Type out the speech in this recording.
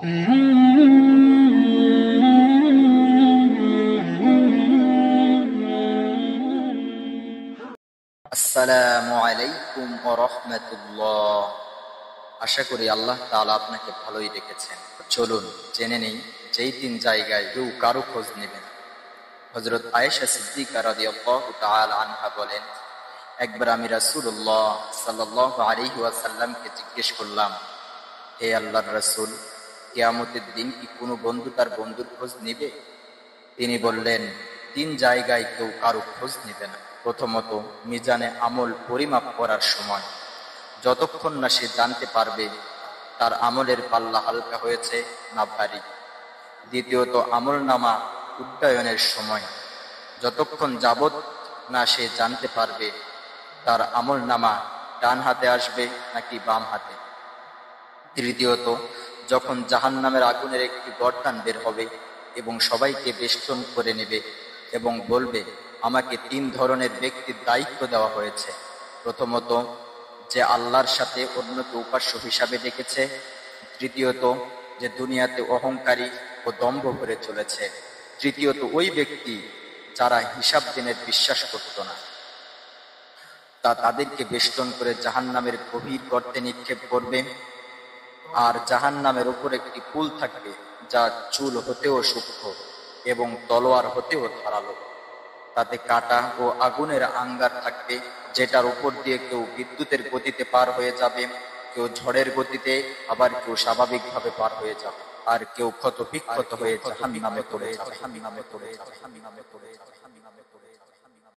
আসসালামু আলাইকুম ওয়া রাহমাতুল্লাহ। আশা করি আল্লাহ তাআলা আপনাকে ভালোই রেখেছেন। চলুন জেনে নেই যেই তিন জায়গায় কেউ কারো খোঁজ নেবে না। হযরত আয়েশা সিদ্দিকা রাদিয়াল্লাহু তাআলা আনহা বলেন, একবার আমি রাসূলুল্লাহ সাল্লাল্লাহু আলাইহি ওয়াসাল্লামকে জিজ্ঞেস করলাম, হে আল্লাহর রাসূল, কিয়ামতের দিন কি কোনো বন্ধু তার বন্ধুর খোঁজ নেবে? তিনি বললেন, তিন জায়গায় কেউ কারো খোঁজ নেবে না। প্রথমত, মিজানে আমল পরিমাপ করার সময়, যতক্ষণ না সে জানতে পারবে তার আমলের পাল্লা হালকা হয়েছে না ভারী। দ্বিতীয়ত, আমল নামা উড্ডয়নের সময়, যতক্ষণ যাবৎ না সে জানতে পারবে তার আমল নামা ডান হাতে আসবে নাকি বাম হাতে। তৃতীয়ত, যখন জাহান্নামের আগুনের একটি গর্দান বের হবে এবং সবাইকে বেষ্টন করে নেবে এবং বলবে, আমাকে তিন ধরনের ব্যক্তির দায়িত্ব দেওয়া হয়েছে। প্রথমত, যে আল্লাহর সাথে অন্যকে উপাস্য হিসাবে ডেকেছে। তৃতীয়ত, যে দুনিয়াতে অহংকারী ও দম্ভ করে চলেছে। তৃতীয়ত, ওই ব্যক্তি যারা হিসাব দিনের বিশ্বাস করত না। তাদেরকে বেষ্টন করে জাহান্নামের গভীর গর্তে নিক্ষেপ করবে। আর জাহান্নামের উপর একটি পুল থাকবে, যা চুল হতেও সূক্ষ্ম এবং তলোয়ার হতেও ধারালো। তাতে কাঁটা ও আগুনের আঙ্গার থাকবে, যেটার উপর দিয়ে কেউ বিদ্যুতের গতিতে পার হয়ে যাবে, কেউ ঝড়ের গতিতে, আবার কেউ স্বাভাবিকভাবে পার হয়ে যাবে, আর কেউ ক্ষত বিক্ষত হয়ে জাহান্নামে পড়ে যাবে।